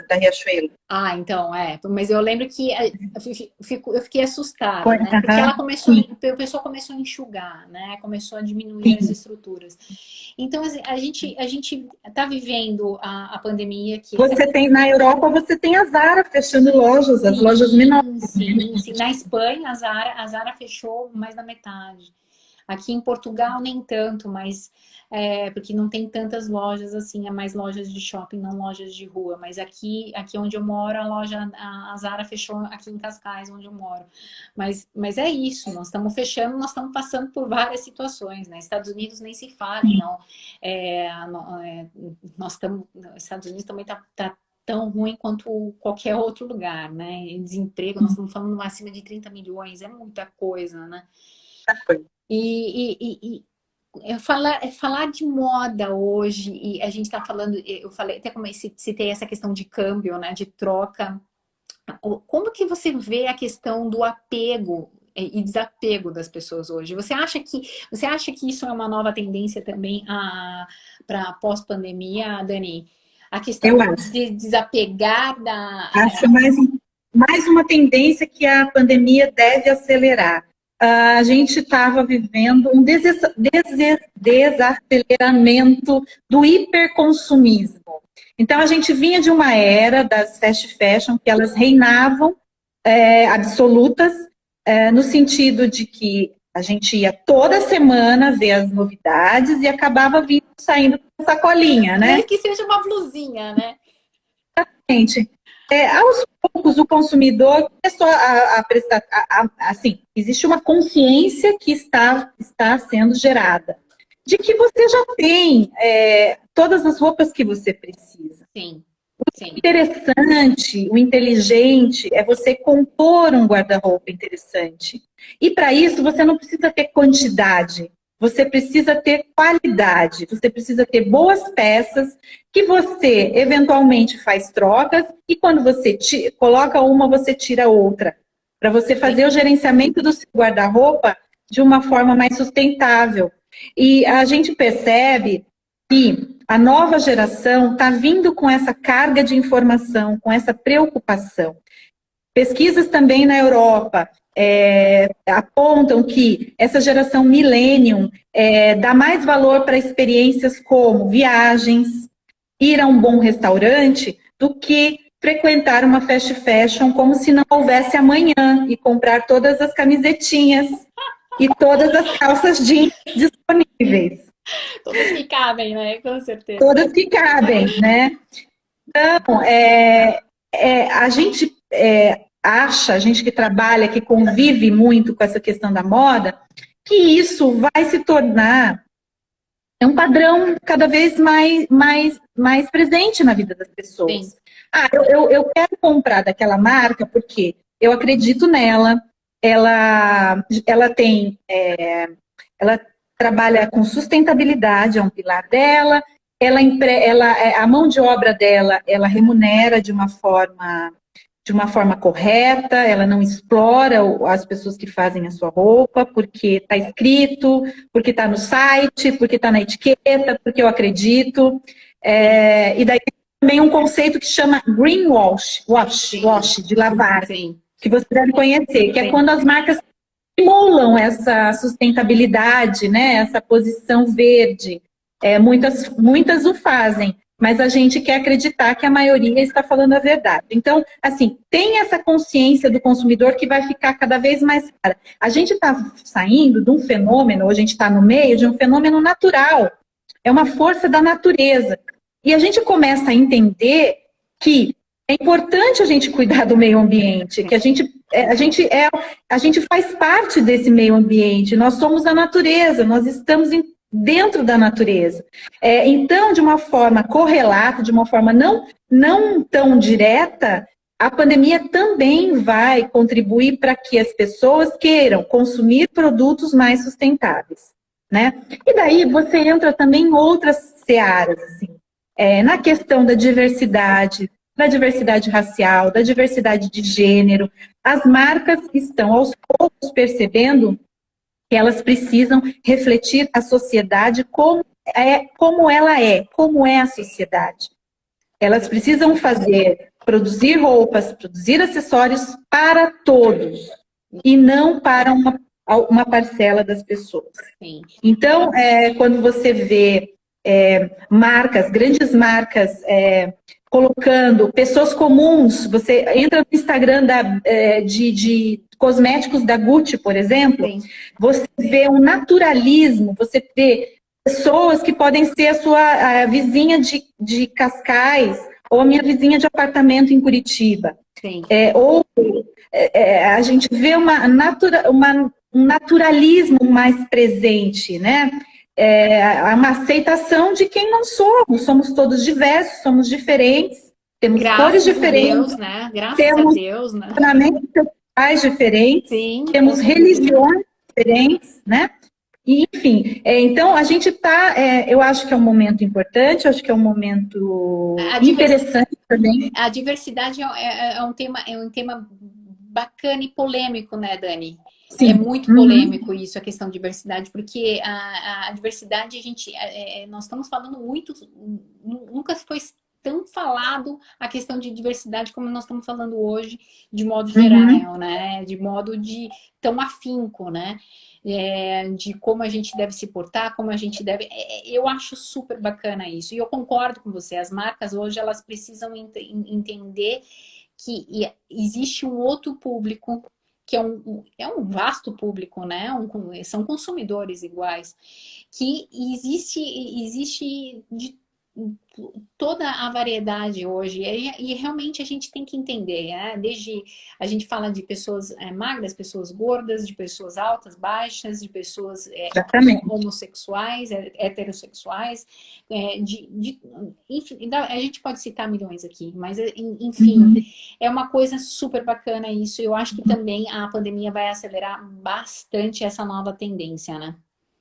da Riachuelo. Ah, então, mas eu lembro que eu fiquei assustada, né? Porque o pessoal começou a enxugar, né? Começou a diminuir as estruturas. Então, a gente está vivendo a pandemia aqui. Na Europa, você tem a Zara fechando lojas, as lojas menores. Sim. Na Espanha, a Zara fechou mais da metade. Aqui em Portugal, nem tanto, mas porque não tem tantas lojas assim, é mais lojas de shopping, não lojas de rua. Mas aqui onde eu moro, a Zara fechou aqui em Cascais, onde eu moro. Mas é isso, nós estamos fechando, nós estamos passando por várias situações, né? Estados Unidos nem se fala, não. Estados Unidos também tá tão ruim quanto qualquer outro lugar, né? E desemprego, nós estamos falando acima de 30 milhões, é muita coisa, né? E falar de moda hoje, e a gente está falando, eu falei, até citei essa questão de câmbio, né, de troca. Como que você vê a questão do apego e desapego das pessoas hoje? Você acha que isso é uma nova tendência também para pós-pandemia, Dani? A questão de desapegar da... Acho mais uma tendência que a pandemia deve acelerar. A gente estava vivendo um desaceleramento do hiperconsumismo. Então, a gente vinha de uma era das fast fashion, que elas reinavam absolutas, no sentido de que a gente ia toda semana ver as novidades e acabava saindo com sacolinha, né? Nem que seja uma blusinha, né? Exatamente. Aos poucos, o consumidor começou a prestar... assim, existe uma consciência que está sendo gerada, de que você já tem todas as roupas que você precisa. Sim. O interessante, o inteligente, é você compor um guarda-roupa interessante. E para isso, você não precisa ter quantidade. Você precisa ter qualidade, você precisa ter boas peças que você eventualmente faz trocas e quando você coloca uma, você tira outra. Para você fazer o gerenciamento do seu guarda-roupa de uma forma mais sustentável. E a gente percebe que a nova geração está vindo com essa carga de informação, com essa preocupação. Pesquisas também na Europa apontam que essa geração millennium dá mais valor para experiências como viagens, ir a um bom restaurante, do que frequentar uma fast fashion como se não houvesse amanhã e comprar todas as camisetinhas e todas as calças jeans disponíveis. Todas que cabem, né? Com certeza. Todas que cabem, né? Então, a gente acha, a gente que trabalha, que convive muito com essa questão da moda, que isso vai se tornar é um padrão cada vez mais presente na vida das pessoas. Sim. Eu quero comprar daquela marca porque eu acredito nela, ela tem, ela trabalha com sustentabilidade, é um pilar dela, a mão de obra dela, ela remunera de uma forma correta, ela não explora as pessoas que fazem a sua roupa, porque está escrito, porque está no site, porque está na etiqueta, porque eu acredito. E daí tem também um conceito que chama greenwash, de lavar, Sim. que você deve conhecer, que é quando as marcas estimulam essa sustentabilidade, né, essa posição verde. Muitas o fazem, mas a gente quer acreditar que a maioria está falando a verdade. Então, assim, tem essa consciência do consumidor que vai ficar cada vez mais clara. A gente está saindo de um fenômeno, ou a gente está no meio de um fenômeno natural. É uma força da natureza. E a gente começa a entender que é importante a gente cuidar do meio ambiente, que a gente faz parte desse meio ambiente, nós somos a natureza, nós estamos dentro da natureza. Então, de uma forma correlata, de uma forma não tão direta, a pandemia também vai contribuir para que as pessoas queiram consumir produtos mais sustentáveis, né? E daí você entra também em outras searas, assim, na questão da diversidade racial, da diversidade de gênero. As marcas estão aos poucos percebendo que elas precisam refletir a sociedade como é a sociedade. Elas precisam produzir roupas, produzir acessórios para todos e não para uma parcela das pessoas. Sim. Então, quando você vê grandes marcas colocando pessoas comuns, você entra no Instagram de cosméticos da Gucci, por exemplo, sim, você vê um naturalismo, você vê pessoas que podem ser a vizinha de Cascais ou a minha vizinha de apartamento em Curitiba. Sim. A gente vê um naturalismo mais presente, né? Uma aceitação de quem não somos todos diversos, somos diferentes, temos cores diferentes, Deus, né? Graças a Deus, né? Temos sexuais diferentes, sim, temos religiões diferentes, né? E, enfim, então a gente está, eu acho que é um momento importante, eu acho que é um momento interessante também. A diversidade é um tema bacana e polêmico, né, Dani? Sim. É muito polêmico isso, a questão de diversidade, porque a diversidade, nós estamos falando muito, nunca foi tão falado a questão de diversidade como nós estamos falando hoje, de modo geral, né? De modo tão afinco, né? De como a gente deve se portar, como a gente deve... eu acho super bacana isso, e eu concordo com você, as marcas hoje, elas precisam entender que existe um outro público, que é um vasto público, né? São consumidores iguais, que existe de toda a variedade hoje, e realmente a gente tem que entender, né? Desde a gente fala de pessoas magras, pessoas gordas, de pessoas altas, baixas, de pessoas homossexuais, heterossexuais, enfim, a gente pode citar milhões aqui, mas enfim, é uma coisa super bacana isso. Eu acho que também a pandemia vai acelerar bastante essa nova tendência, né?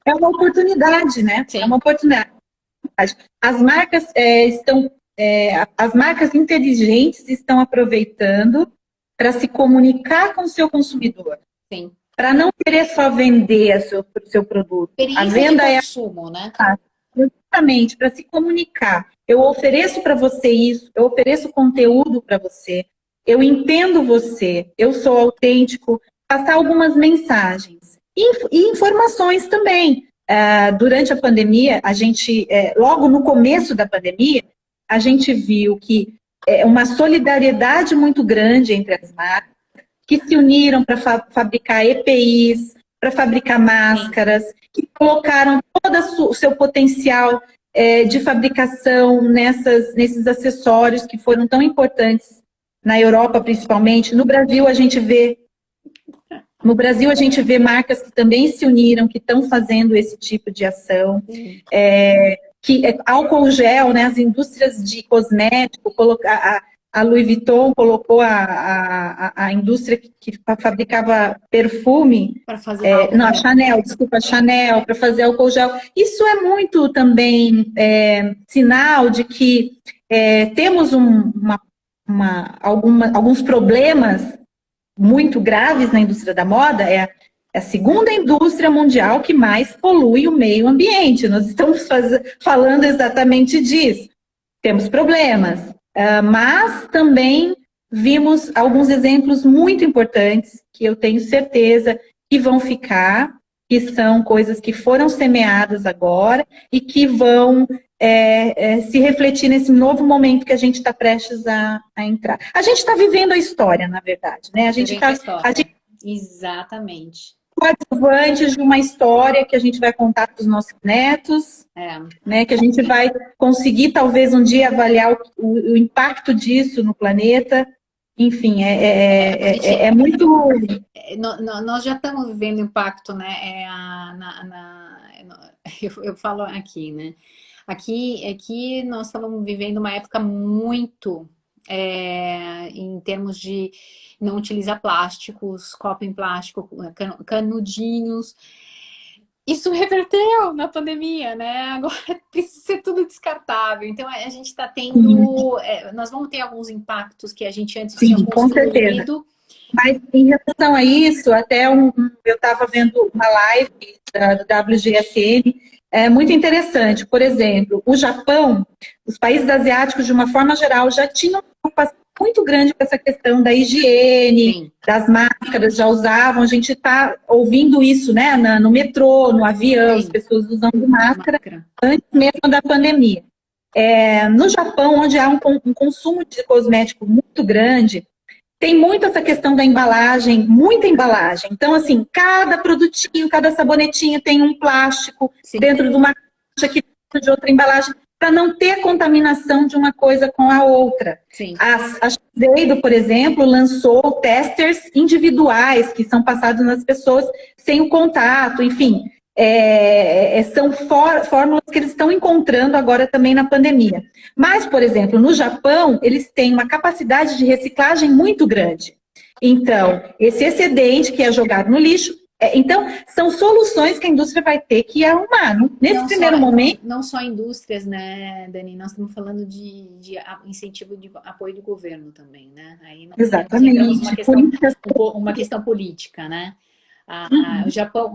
É uma oportunidade, né? Sim. É uma oportunidade. As marcas as marcas inteligentes estão aproveitando para se comunicar com o seu consumidor. Sim. Para não querer só vender o seu produto. A venda de consumo, né? Exatamente, para se comunicar. Eu ofereço para você isso, eu ofereço conteúdo para você, eu entendo você, eu sou autêntico, passar algumas mensagens. E informações também. Durante a pandemia, a gente, logo no começo da pandemia, a gente viu que uma solidariedade muito grande entre as marcas, que se uniram para fabricar EPIs, para fabricar máscaras, que colocaram todo o seu potencial de fabricação nesses acessórios que foram tão importantes na Europa, principalmente. No Brasil, a gente vê No Brasil, a gente vê marcas que também se uniram, que estão fazendo esse tipo de ação. Álcool gel, né? As indústrias de cosmético, a Louis Vuitton colocou a indústria que fabricava perfume, Para fazer álcool não, a gel. Chanel, desculpa, a Chanel, para fazer álcool gel. Isso é muito também sinal de que temos alguns problemas muito graves na indústria da moda. É a segunda indústria mundial que mais polui o meio ambiente. Nós estamos falando exatamente disso. Temos problemas, mas também vimos alguns exemplos muito importantes que eu tenho certeza que vão ficar, que são coisas que foram semeadas agora e que vão se refletir nesse novo momento que a gente está prestes a entrar. A gente está vivendo a história, na verdade, né? A gente está... Exatamente. Coadjuvantes de uma história que a gente vai contar para os nossos netos, né? Que a gente vai conseguir, talvez, um dia avaliar o impacto disso no planeta. Enfim, é muito... Nós já estamos vivendo impacto, né? Eu falo aqui, né? Aqui nós estamos vivendo uma época muito... em termos de não utilizar plásticos, copo em plástico, canudinhos. Isso reverteu na pandemia, né? Agora precisa ser tudo descartável. Então a gente está tendo... nós vamos ter alguns impactos que a gente antes tinha construído. Com certeza. Mas em relação a isso, até eu estava vendo uma live do WGSN, muito interessante. Por exemplo, o Japão, os países asiáticos, de uma forma geral, já tinham uma preocupação muito grande com essa questão da higiene, sim, das máscaras, já usavam. A gente está ouvindo isso, né, no metrô, no avião, sim, as pessoas usando máscara antes mesmo da pandemia. No Japão, onde há um consumo de cosmético muito grande, tem muito essa questão da embalagem, muita embalagem. Então, assim, cada produtinho, cada sabonetinho tem um plástico, sim, dentro de uma caixa que dentro de outra embalagem, para não ter contaminação de uma coisa com a outra. Sim. A Shiseido, por exemplo, lançou testers individuais que são passados nas pessoas sem o contato, enfim. São fórmulas que eles estão encontrando agora também na pandemia. Mas, por exemplo, no Japão, eles têm uma capacidade de reciclagem muito grande. Então, esse excedente que é jogado no lixo, então, são soluções que a indústria vai ter que arrumar. Nesse primeiro momento... Não só indústrias, né, Dani? Nós estamos falando de incentivo de apoio do governo também, né? Aí exatamente. Uma questão política, né? O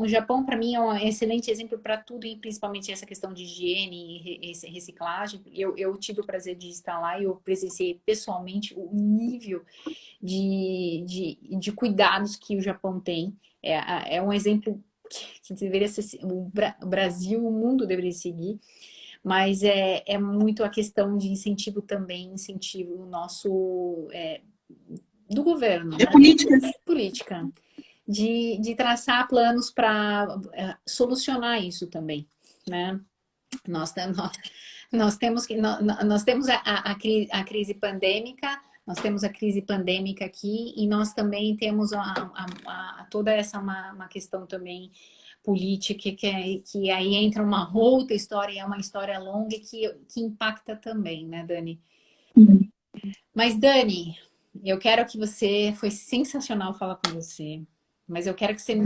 Japão, para mim, é um excelente exemplo para tudo, e principalmente essa questão de higiene e reciclagem. Eu tive o prazer de estar lá e eu presenciei pessoalmente o nível de cuidados que o Japão tem. É um exemplo que deveria ser o Brasil, o mundo deveria seguir, mas é muito a questão de incentivo também, incentivo nosso do governo, de né? política. De traçar planos para solucionar isso também, né? Nós temos a crise pandêmica, nós temos a crise pandêmica aqui e nós também temos toda essa uma questão também política que aí entra uma outra história, é uma história longa que impacta também, né, Dani? Uhum. Mas, Dani, eu quero que você... Foi sensacional falar com você. Mas eu quero que você me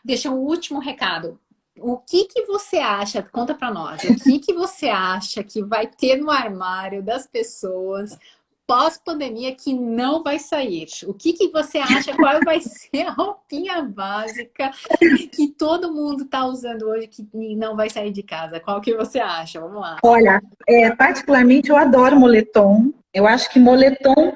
deixa um último recado. O que você acha, conta pra nós, o que você acha que vai ter no armário das pessoas pós-pandemia que não vai sair? O que você acha, qual vai ser a roupinha básica que todo mundo tá usando hoje que não vai sair de casa? Qual que você acha? Vamos lá. Olha, particularmente eu adoro moletom. Eu acho que moletom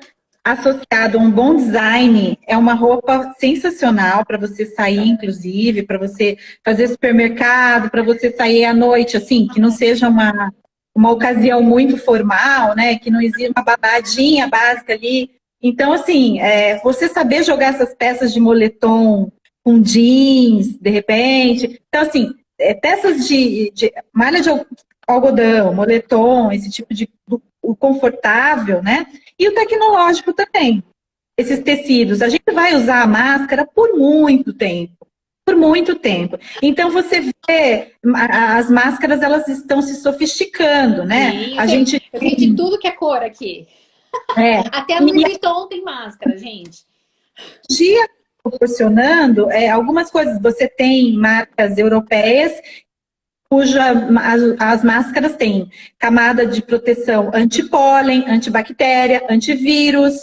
associado a um bom design é uma roupa sensacional para você sair, inclusive, para você fazer supermercado, para você sair à noite, assim, que não seja uma ocasião muito formal, né? Que não exista uma babadinha básica ali. Então, assim, você saber jogar essas peças de moletom com jeans, de repente. Então, assim, peças de malha de algodão, moletom, esse tipo de o confortável, né? E o tecnológico também. Esses tecidos. A gente vai usar a máscara por muito tempo. Por muito tempo. Então, você vê, as máscaras, elas estão se sofisticando, né? Sim, A gente eu tenho de tudo que é cor aqui. Até a Louis e Vuitton tem máscara, gente. dia proporcionando algumas coisas. Você tem marcas europeias cuja as máscaras têm camada de proteção antipólen, antibactéria, antivírus.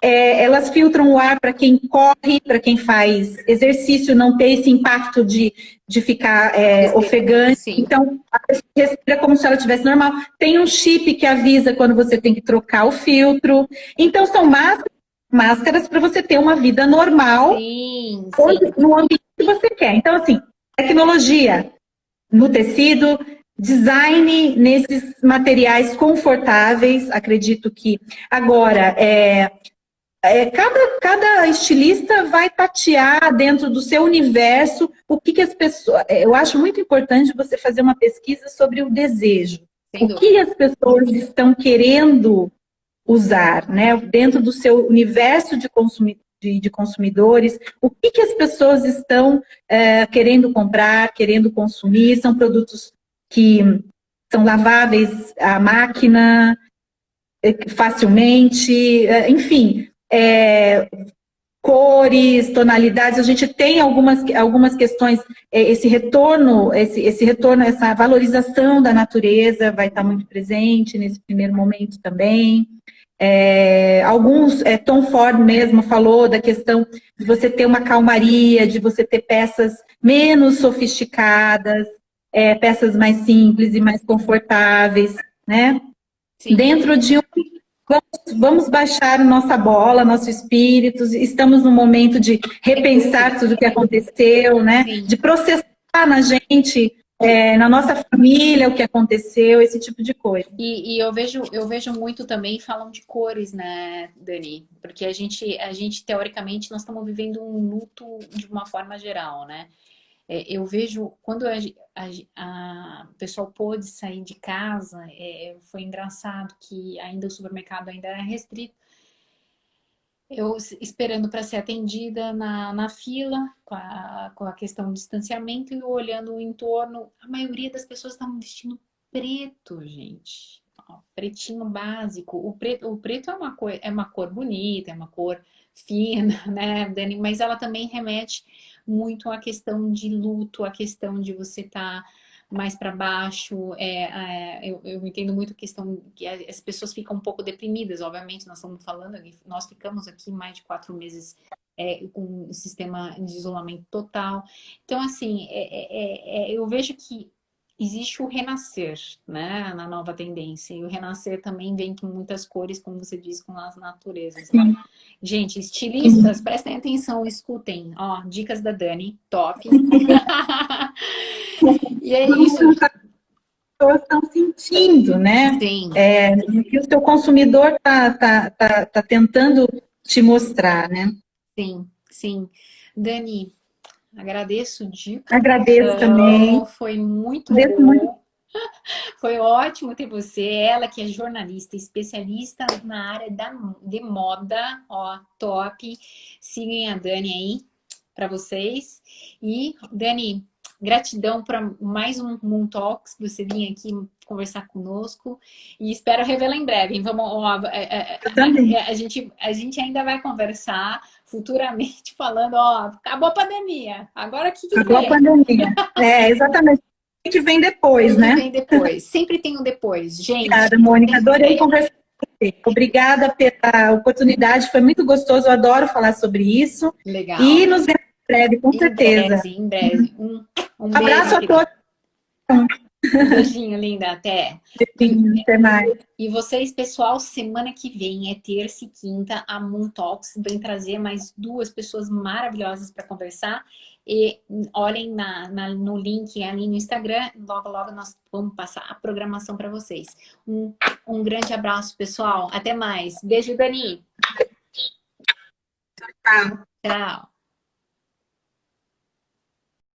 Elas filtram o ar para quem corre, para quem faz exercício, não ter esse impacto de ficar ofegante. Sim. Então, a pessoa respira como se ela estivesse normal. Tem um chip que avisa quando você tem que trocar o filtro. Então, são máscaras para você ter uma vida normal, Sim, no ambiente que você quer. Então, assim, tecnologia no tecido, design nesses materiais confortáveis. Acredito que agora cada estilista vai tatear dentro do seu universo o que as pessoas. Eu acho muito importante você fazer uma pesquisa sobre o desejo. O que as pessoas estão querendo usar, né? Dentro do seu universo de consumidores, o que as pessoas estão querendo comprar, querendo consumir. São produtos que são laváveis à máquina facilmente, enfim, cores, tonalidades. A gente tem algumas questões, esse retorno, essa valorização da natureza vai estar muito presente nesse primeiro momento também. Tom Ford mesmo falou da questão de você ter uma calmaria, de você ter peças menos sofisticadas, peças mais simples e mais confortáveis, né? Sim. Dentro de vamos baixar nossa bola, nosso espírito, estamos no momento de repensar tudo o que aconteceu, né? Sim. De processar na gente, na nossa família, o que aconteceu, esse tipo de coisa. E eu vejo muito também, falam de cores, né, Dani? Porque a gente teoricamente, nós estamos vivendo um luto de uma forma geral, né? Eu vejo, quando o pessoal pôde sair de casa, foi engraçado que ainda o supermercado ainda era restrito. Eu esperando para ser atendida na fila, com a questão do distanciamento, e olhando o entorno, a maioria das pessoas estavam vestindo preto, gente. Ó, pretinho básico. O preto é uma cor bonita, é uma cor fina, né, Dani? Mas ela também remete muito à questão de luto, à questão de você estar mais para baixo. Eu entendo muito a questão que as pessoas ficam um pouco deprimidas. Obviamente, nós estamos falando, nós ficamos aqui mais de 4 meses com um sistema de isolamento total. Então, assim, eu vejo que existe o renascer, né, na nova tendência. E o renascer também vem com muitas cores, como você diz, com as naturezas. Né? Gente, estilistas, prestem atenção, escutem. Ó, dicas da Dani, top. E é isso. As pessoas estão sentindo, né? Sim. O que o seu consumidor tá tentando te mostrar, né? Sim, sim. Dani, agradeço de Agradeço também. Foi muito Agradeço bom. muito. Foi ótimo ter você. Ela que é jornalista, especialista na área de moda. Ó, top. Sigam a Dani aí para vocês. E, Dani, gratidão para mais um Moon Talks, você vir aqui conversar conosco. E espero revê-la em breve. Vamos, ó, a gente ainda vai conversar futuramente falando, ó, acabou a pandemia. Agora o que acabou vem? A pandemia. Exatamente. O que vem depois, né? Vem depois. Sempre tem um depois, gente. Obrigada, Mônica. Adorei conversar com você. Obrigada pela oportunidade. Foi muito gostoso. Eu adoro falar sobre isso. Legal. E nos vemos em breve, com certeza. Em breve. Um abraço beijo, a todos. Um beijinho, linda. Até. Beijinho, até mais. E vocês, pessoal, semana que vem é terça e quinta, a Moon Talks vem trazer mais 2 pessoas maravilhosas para conversar. E olhem no link ali no Instagram, logo, logo nós vamos passar a programação para vocês. Um grande abraço, pessoal. Até mais. Beijo, Dani. Tchau. Tchau.